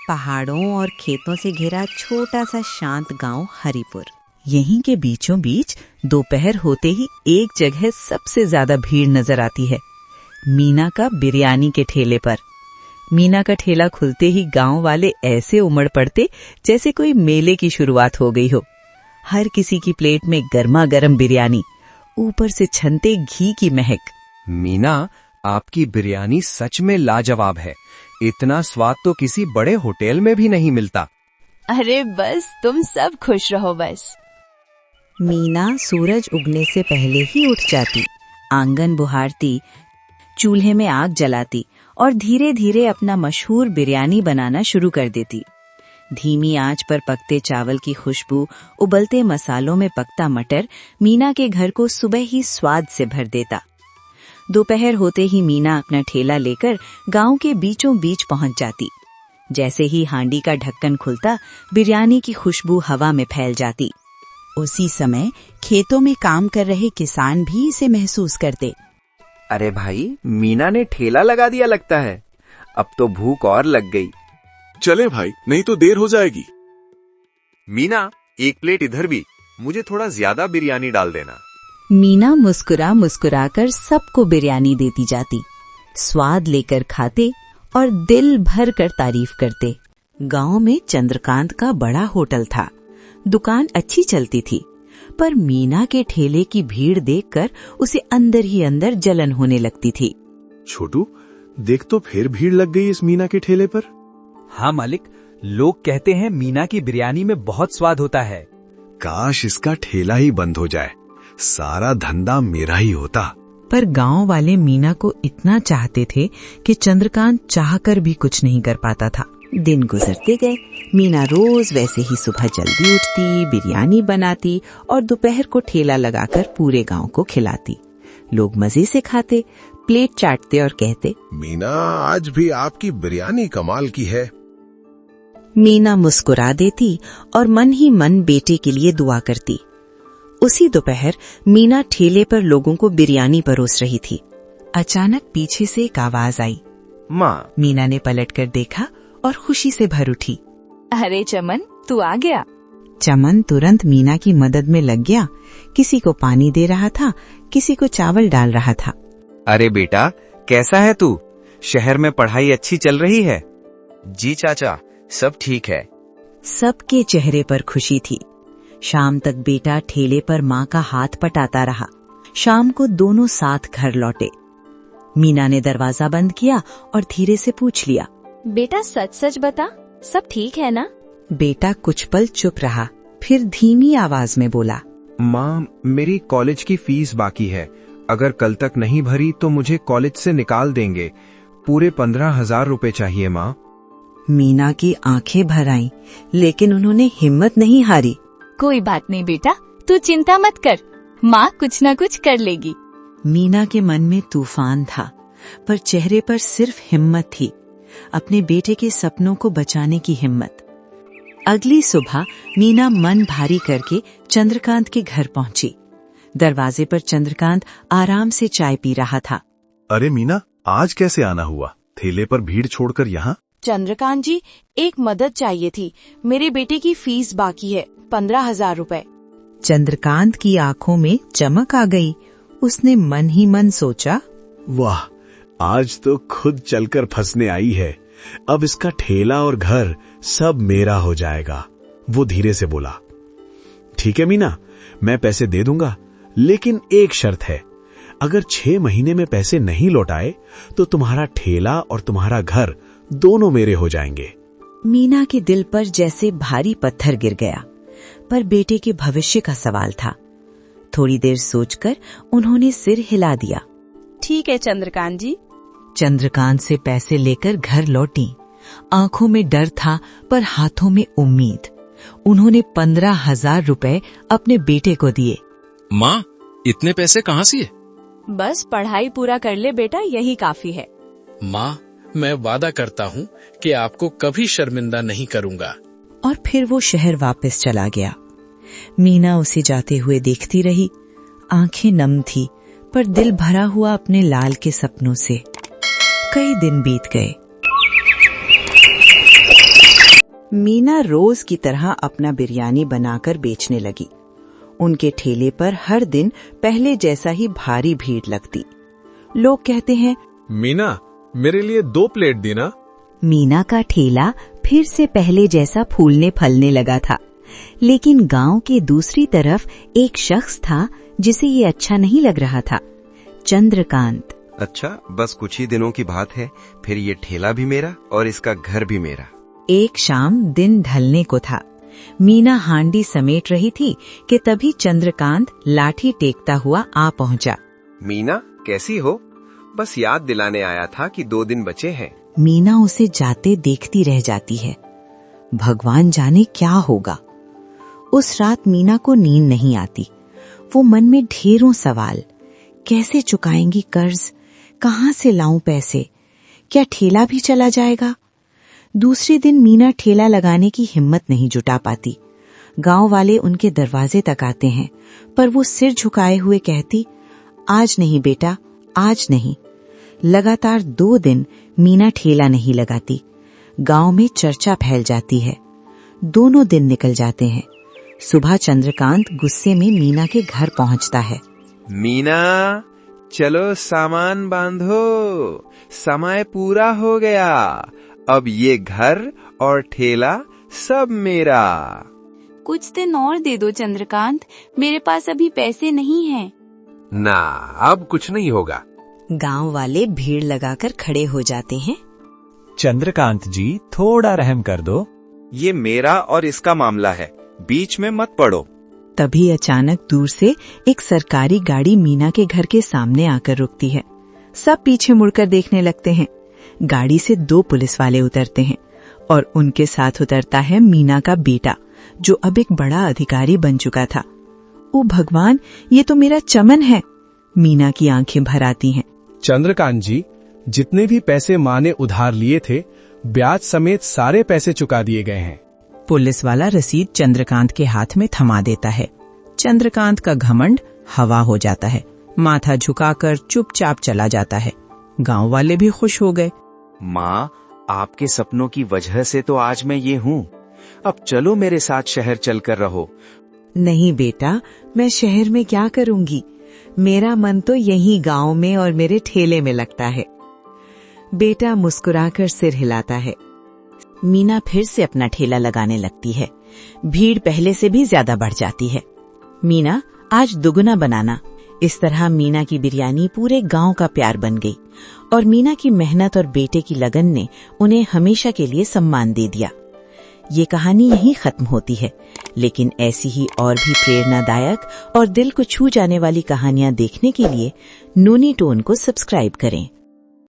पहाड़ों और खेतों से घिरा छोटा सा शांत गांव हरिपुर। यहीं के बीचों बीच दोपहर होते ही एक जगह सबसे ज्यादा भीड़ नजर आती है, मीना का बिरयानी के ठेले पर। मीना का ठेला खुलते ही गांव वाले ऐसे उमड़ पड़ते जैसे कोई मेले की शुरुआत हो गई हो। हर किसी की प्लेट में गर्मा गर्म बिरयानी, ऊपर से छनते घी की महक। मीना, आपकी बिरयानी सच में लाजवाब है। इतना स्वाद तो किसी बड़े होटल में भी नहीं मिलता। अरे बस तुम सब खुश रहो बस। मीना सूरज उगने से पहले ही उठ जाती, आंगन बुहारती, चूल्हे में आग जलाती और धीरे धीरे अपना मशहूर बिरयानी बनाना शुरू कर देती। धीमी आंच पर पकते चावल की खुशबू, उबलते मसालों में पकता मटर मीना के घर को सुबह ही स्वाद से भर देता। दोपहर होते ही मीना अपना ठेला लेकर गांव के बीचों बीच पहुंच जाती। जैसे ही हांडी का ढक्कन खुलता, बिरयानी की खुशबू हवा में फैल जाती। उसी समय खेतों में काम कर रहे किसान भी इसे महसूस करते। अरे भाई, मीना ने ठेला लगा दिया लगता है। अब तो भूख और लग गई। चले भाई, नहीं तो देर हो जाएगी। मीना, एक प्लेट इधर भी, मुझे थोड़ा ज्यादा बिरयानी डाल देना। मीना मुस्कुरा मुस्कुरा कर सबको बिरयानी देती जाती। स्वाद लेकर खाते और दिल भर कर तारीफ करते। गांव में चंद्रकांत का बड़ा होटल था। दुकान अच्छी चलती थी, पर मीना के ठेले की भीड़ देखकर उसे अंदर ही अंदर जलन होने लगती थी। छोटू, देख तो फिर भीड़ लग गई इस मीना के ठेले पर। हाँ मालिक, लोग कहते हैं मीना की बिरयानी में बहुत स्वाद होता है। काश इसका ठेला ही बंद हो जाए, सारा धंधा मेरा ही होता। पर गांव वाले मीना को इतना चाहते थे कि चंद्रकांत चाहकर भी कुछ नहीं कर पाता था। दिन गुजरते गए। मीना रोज वैसे ही सुबह जल्दी उठती, बिरयानी बनाती और दोपहर को ठेला लगाकर पूरे गांव को खिलाती। लोग मजे से खाते, प्लेट चाटते और कहते, मीना, आज भी आपकी बिरयानी कमाल की है। मीना मुस्कुरा देती और मन ही मन बेटे के लिए दुआ करती। उसी दोपहर मीना ठेले पर लोगों को बिरयानी परोस रही थी। अचानक पीछे से एक आवाज आई। माँ। मीना ने पलटकर देखा और खुशी से भर उठी। अरे चमन, तू आ गया। चमन तुरंत मीना की मदद में लग गया। किसी को पानी दे रहा था, किसी को चावल डाल रहा था। अरे बेटा, कैसा है तू? शहर में पढ़ाई अच्छी चल रही है? जी चाचा, सब ठीक है। सबके चेहरे पर खुशी थी। शाम तक बेटा ठेले पर माँ का हाथ पटाता रहा। शाम को दोनों साथ घर लौटे। मीना ने दरवाजा बंद किया और धीरे से पूछ लिया, बेटा सच सच बता, सब ठीक है ना? बेटा कुछ पल चुप रहा, फिर धीमी आवाज में बोला, माँ, मेरी कॉलेज की फीस बाकी है। अगर कल तक नहीं भरी तो मुझे कॉलेज से निकाल देंगे। पूरे 15,000 रुपए चाहिए माँ। मीना की आंखें भर आईं, लेकिन उन्होंने हिम्मत नहीं हारी। कोई बात नहीं बेटा, तू चिंता मत कर, माँ कुछ न कुछ कर लेगी। मीना के मन में तूफान था, पर चेहरे पर सिर्फ हिम्मत थी, अपने बेटे के सपनों को बचाने की हिम्मत। अगली सुबह मीना मन भारी करके चंद्रकांत के घर पहुंची। दरवाजे पर चंद्रकांत आराम से चाय पी रहा था। अरे मीना, आज कैसे आना हुआ? ठेले पर भीड़ छोड़कर यहाँ? चंद्रकांत जी, एक मदद चाहिए थी। मेरे बेटे की फीस बाकी है, 15,000 रुपए। चंद्रकांत की आंखों में चमक आ गई। उसने मन ही मन सोचा, वाह, आज तो खुद चलकर फंसने आई है। अब इसका ठेला और घर सब मेरा हो जाएगा। वो धीरे से बोला, ठीक है मीना, मैं पैसे दे दूंगा, लेकिन एक शर्त है। अगर 6 महीने में पैसे नहीं लौटाए तो तुम्हारा ठेला और तुम्हारा घर दोनों मेरे हो जाएंगे। मीना के दिल पर जैसे भारी पत्थर गिर गया, पर बेटे के भविष्य का सवाल था। थोड़ी देर सोचकर उन्होंने सिर हिला दिया। ठीक है चंद्रकांत जी। चंद्रकांत से पैसे लेकर घर लौटी। आंखों में डर था, पर हाथों में उम्मीद। उन्होंने 15,000 रुपए अपने बेटे को दिए। माँ, इतने पैसे कहाँ से? बस पढ़ाई पूरा कर ले बेटा, यही काफी है। माँ, मैं वादा करता हूँ कि आपको कभी शर्मिंदा नहीं करूँगा। और फिर वो शहर वापस चला गया। मीना उसे जाते हुए देखती रही। आंखें नम थी, पर दिल भरा हुआ अपने लाल के सपनों से। कई दिन बीत गए। मीना रोज की तरह अपना बिरयानी बनाकर बेचने लगी। उनके ठेले पर हर दिन पहले जैसा ही भारी भीड़ लगती। लोग कहते हैं, मीना, मेरे लिए 2 प्लेट देना। मीना का ठेला फिर से पहले जैसा फूलने फलने लगा था, लेकिन गांव के दूसरी तरफ एक शख्स था जिसे ये अच्छा नहीं लग रहा था, चंद्रकांत। अच्छा, बस कुछ ही दिनों की बात है, फिर ये ठेला भी मेरा और इसका घर भी मेरा। एक शाम दिन ढलने को था। मीना हांडी समेट रही थी कि तभी चंद्रकांत लाठी टेकता हुआ आ पहुंचा। मीना, कैसी हो? बस याद दिलाने आया था कि 2 दिन बचे हैं। मीना उसे जाते देखती रह जाती है। भगवान जाने क्या होगा। उस रात मीना को नींद नहीं आती। वो मन में ढेरों सवाल, कैसे चुकाएंगी कर्ज, कहाँ से लाऊं पैसे, क्या ठेला भी चला जाएगा। दूसरे दिन मीना ठेला लगाने की हिम्मत नहीं जुटा पाती। गांव वाले उनके दरवाजे तक आते हैं, पर वो सिर झुकाए हुए कहती, आज नहीं बेटा, आज नहीं। लगातार 2 दिन मीना ठेला नहीं लगाती। गांव में चर्चा फैल जाती है। दोनों दिन निकल जाते हैं। सुबह चंद्रकांत गुस्से में मीना के घर पहुंचता है। मीना, चलो सामान बांधो, समय पूरा हो गया। अब ये घर और ठेला सब मेरा। कुछ दिन और दे दो चंद्रकांत, मेरे पास अभी पैसे नहीं हैं। ना, अब कुछ नहीं होगा। गांव वाले भीड़ लगाकर खड़े हो जाते हैं। चंद्रकांत जी, थोड़ा रहम कर दो। ये मेरा और इसका मामला है, बीच में मत पड़ो। तभी अचानक दूर से एक सरकारी गाड़ी मीना के घर के सामने आकर रुकती है। सब पीछे मुड़कर देखने लगते हैं। गाड़ी से 2 पुलिस वाले उतरते हैं और उनके साथ उतरता है मीना का बेटा, जो अब एक बड़ा अधिकारी बन चुका था। ओ भगवान, ये तो मेरा चमन है। मीना की आंखें भर आती हैं। चंद्रकांत जी, जितने भी पैसे माँ ने उधार लिए थे, ब्याज समेत सारे पैसे चुका दिए गए हैं। पुलिस वाला रसीद चंद्रकांत के हाथ में थमा देता है। चंद्रकांत का घमंड हवा हो जाता है। माथा झुकाकर चुपचाप चला जाता है। गांव वाले भी खुश हो गए। माँ, आपके सपनों की वजह से तो आज मैं ये हूँ। अब चलो मेरे साथ शहर चलकर रहो। नहीं बेटा, मैं शहर में क्या करूंगी। मेरा मन तो यहीं गांव में और मेरे ठेले में लगता है। बेटा मुस्कुराकर सिर हिलाता है। मीना फिर से अपना ठेला लगाने लगती है। भीड़ पहले से भी ज्यादा बढ़ जाती है। मीना, आज दुगुना बनाना। इस तरह मीना की बिरयानी पूरे गांव का प्यार बन गई और मीना की मेहनत और बेटे की लगन ने उन्हें हमेशा के लिए सम्मान दे दिया। ये कहानी यहीं खत्म होती है, लेकिन ऐसी ही और भी प्रेरणादायक और दिल को छू जाने वाली कहानियां देखने के लिए नूनी टोन को सब्सक्राइब करें।